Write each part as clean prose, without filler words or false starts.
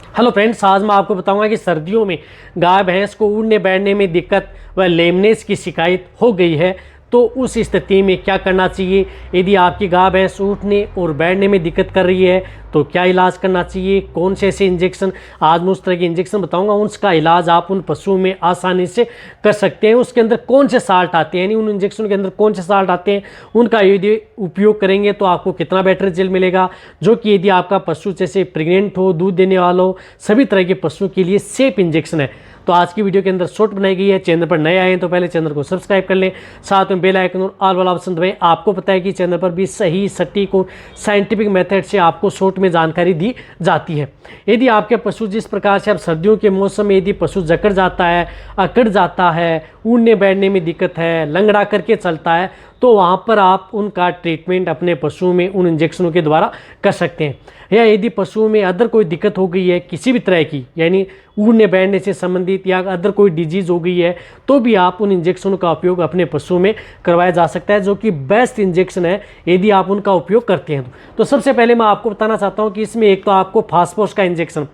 Hello friends, आज मैं आपको बताऊंगा कि सर्दियों में गाय भैंस को उड़ने बैठने में दिक्कत व लेमनेस की शिकायत हो गई है तो उस स्थिति में क्या करना चाहिए। यदि आपकी गाय भैंस उठने और बैठने में दिक्कत कर रही है तो क्या इलाज करना चाहिए, कौन से ऐसे इंजेक्शन, आज मैं उस तरह के इंजेक्शन बताऊंगा, उसका इलाज आप उन पशुओं में आसानी से कर सकते हैं। उसके अंदर कौन से साल्ट आते हैं, यानी उन इंजेक्शन के अंदर कौन से साल्ट आते हैं, उनका यदि उपयोग करेंगे तो आपको कितना बेटर रिजल्ट मिलेगा, जो कि यदि आपका पशु जैसे प्रेग्नेंट हो, दूध देने वाला हो, सभी तरह के पशुओं के लिए सेफ इंजेक्शन है। तो आज की वीडियो के अंदर शॉर्ट बनाई गई है। चैनल पर नए आए हैं तो पहले चैनल को सब्सक्राइब कर लें, साथ में बेल आइकन और ऑल वाला ऑप्शन दबाएं। आपको पता है कि चैनल पर भी सही, सटीक और साइंटिफिक मेथड से आपको शॉर्ट में जानकारी दी जाती है। यदि आपके पशु जिस प्रकार से अब सर्दियों के मौसम में यदि पशु जकड़ जाता है, अकड़ जाता है, उड़ने बैठने में दिक्कत है, लंगड़ा करके चलता है, तो वहाँ पर आप उनका ट्रीटमेंट अपने पशुओं में उन इंजेक्शनों के द्वारा कर सकते हैं। या यदि पशुओं में अदर कोई दिक्कत हो गई है किसी भी तरह की, यानी उड़ने बैठने से संबंधित या अदर कोई डिजीज़ हो गई है, तो भी आप उन इंजेक्शनों का उपयोग अपने पशुओं में करवाया जा सकता है, जो कि बेस्ट इंजेक्शन है यदि आप उनका उपयोग करते हैं। तो सबसे पहले मैं आपको बताना चाहता हूँ कि इसमें एक तो आपको फास्फोरस का इंजेक्शन,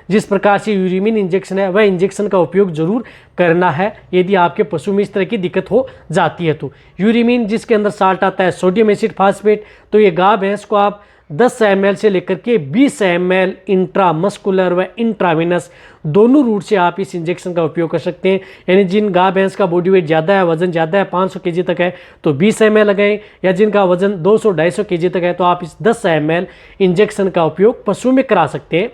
जिस प्रकार से यूरिमिन इंजेक्शन है, वह इंजेक्शन का उपयोग जरूर करना है यदि आपके पशु में इस तरह की दिक्कत हो जाती है। तो यूरिमिन जिसके अंदर साल्ट आता है सोडियम एसिड फास्फेट, तो ये गाय भैंस को आप 10 ml से लेकर के 20 ml इंट्रामस्कुलर व इंट्रावेनस दोनों रूट से आप इस इंजेक्शन का उपयोग कर सकते हैं। यानी जिन गाय भैंस का बॉडी वेट ज़्यादा है, वजन ज़्यादा है, 500 kg तक है, तो 20 ml लगाएं, या जिनका वजन 200-250 kg तक है तो आप इस 10 ml इंजेक्शन का उपयोग पशु में करा सकते हैं,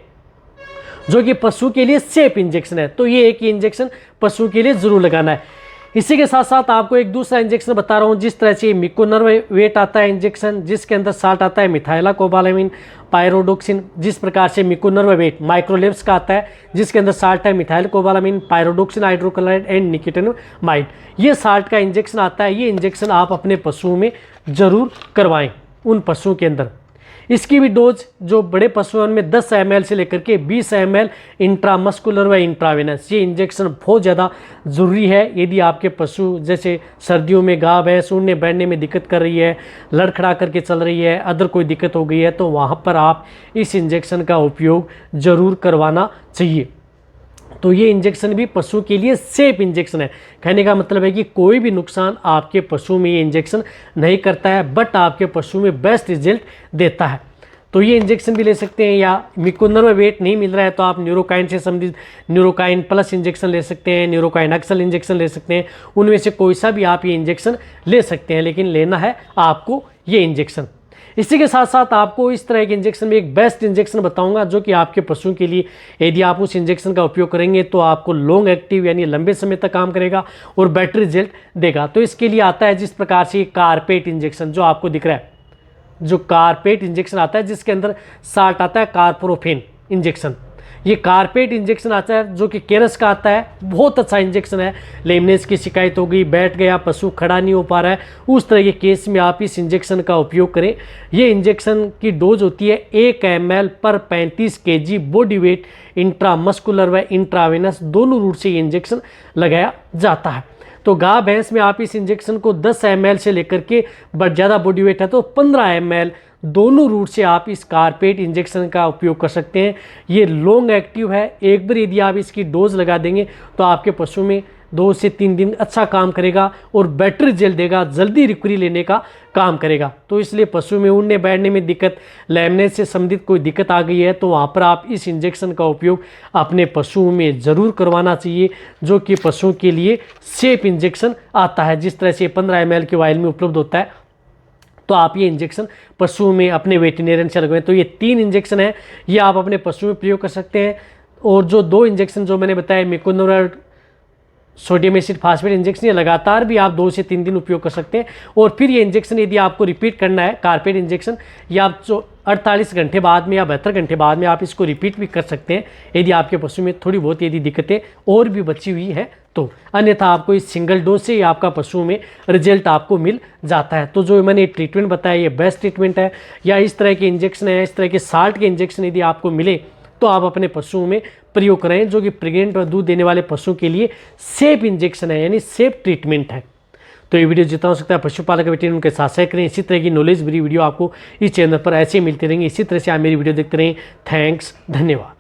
जो कि पशु के लिए सेफ इंजेक्शन है। तो ये एक ही इंजेक्शन पशु के लिए जरूर लगाना है। इसी के साथ साथ आपको एक दूसरा इंजेक्शन बता रहा हूँ, जिस तरह से मिकोनर्व वेट आता है इंजेक्शन, जिसके अंदर साल्ट आता है मिथाइलाकोबालामिन पायरोडोक्सिन, जिस प्रकार से मिकोनर्व वेट माइक्रोलेब्स का आता है, जिसके अंदर साल्ट है मिथाइलकोबालामिन पायरोडोक्सिन हाइड्रोक्लोराइड एंड निकोटिनामाइड, ये साल्ट का इंजेक्शन आता है। ये इंजेक्शन आप अपने पशुओं में जरूर करवाएं, उन पशुओं के अंदर। इसकी भी डोज जो बड़े पशुओं में 10 ml से लेकर के 20 ml इंट्रामस्कुलर व इंट्रावेनस, ये इंजेक्शन बहुत ज़्यादा ज़रूरी है यदि आपके पशु जैसे सर्दियों में गाय भैंस उड़ने बैठने में दिक्कत कर रही है, लड़खड़ा करके चल रही है, अदर कोई दिक्कत हो गई है, तो वहाँ पर आप इस इंजेक्शन का उपयोग ज़रूर करवाना चाहिए। तो ये इंजेक्शन भी पशु के लिए सेफ इंजेक्शन है। कहने का मतलब है कि कोई भी नुकसान आपके पशु में ये इंजेक्शन नहीं करता है, बट आपके पशु में बेस्ट रिजल्ट देता है। तो ये इंजेक्शन भी ले सकते हैं, या मिकोनर्व वेट नहीं मिल रहा है तो आप न्यूरोकाइन से संबंधित न्यूरोकाइन प्लस इंजेक्शन ले सकते हैं, न्यूरोकाइन एक्सल इंजेक्शन ले सकते हैं। उनमें से कोई सा भी आप ये इंजेक्शन ले सकते हैं, लेकिन लेना है आपको ये इंजेक्शन। इसी के साथ साथ आपको इस तरह के इंजेक्शन में एक बेस्ट इंजेक्शन बताऊंगा, जो कि आपके पशुओं के लिए यदि आप उस इंजेक्शन का उपयोग करेंगे तो आपको लॉन्ग एक्टिव यानी लंबे समय तक काम करेगा और बेटर रिजल्ट देगा। तो इसके लिए आता है जिस प्रकार से कारपेट इंजेक्शन, जो आपको दिख रहा है, जो कारपेट इंजेक्शन आता है, जिसके अंदर साल्ट आता है कार्पोरोफेन इंजेक्शन। ये कारपेट इंजेक्शन आता है जो कि केरस का आता है, बहुत अच्छा इंजेक्शन है। लेमनेस की शिकायत हो गई, बैठ गया पशु, खड़ा नहीं हो पा रहा है, उस तरह के केस में आप इस इंजेक्शन का उपयोग करें। ये इंजेक्शन की डोज होती है 1 ml पर 35 kg बॉडी वेट इंट्रामस्कुलर व इंट्रावेनस दोनों रूट से ये इंजेक्शन लगाया जाता है। तो गाय भैंस में आप इस इंजेक्शन को 10 ml से लेकर के ज़्यादा बॉडी वेट है तो 15 ml दोनों रूट से आप इस कारपेट इंजेक्शन का उपयोग कर सकते हैं। ये लॉन्ग एक्टिव है, एक बार यदि आप इसकी डोज लगा देंगे तो आपके पशु में 2 से 3 दिन अच्छा काम करेगा और बेटर रिजल्ट देगा, जल्दी रिकवरी लेने का काम करेगा। तो इसलिए पशु में उड़ने बैठने में दिक्कत, लेमनेस से संबंधित कोई दिक्कत आ गई है तो वहाँ पर आप इस इंजेक्शन का उपयोग अपने पशुओं में ज़रूर करवाना चाहिए, जो कि पशुओं के लिए सेफ इंजेक्शन आता है। जिस तरह से 15 ml के वायल में उपलब्ध होता है, तो आप ये इंजेक्शन पशुओं में अपने वेटरनरियन से लगवाएं। तो ये 3 इंजेक्शन है, ये आप अपने पशु में प्रयोग कर सकते हैं। और जो 2 इंजेक्शन जो मैंने बताया, मिकोनोराइड सोडियम एसिड फास्फेट इंजेक्शन, ये लगातार भी आप 2 से 3 दिन उपयोग कर सकते हैं। और फिर ये इंजेक्शन यदि आपको रिपीट करना है, कारपेट इंजेक्शन, या आप 48 घंटे बाद में या 72 घंटे बाद में आप इसको रिपीट भी कर सकते हैं यदि आपके पशु में थोड़ी बहुत यदि दिक्कतें और भी बची हुई है तो। अन्यथा आपको इस सिंगल डोज से ही आपका पशु में रिजल्ट आपको मिल जाता है। तो जो मैंने ट्रीटमेंट बताया ये बेस्ट ट्रीटमेंट है। या इस तरह के इंजेक्शन है, इस तरह के साल्ट के इंजेक्शन यदि आपको मिले तो आप अपने पशुओं में प्रयोग करें, जो कि प्रेग्नेंट और दूध देने वाले पशुओं के लिए सेफ इंजेक्शन है, यानी सेफ ट्रीटमेंट है। तो ये वीडियो जितना हो सकता है पशुपालक वेटरनरी उनके साथ शेयर करें। इसी तरह की नॉलेज भरी वीडियो आपको इस चैनल पर ऐसे ही मिलती रहेंगी। इसी तरह से आप मेरी वीडियो देखते रहें। थैंक्स, धन्यवाद।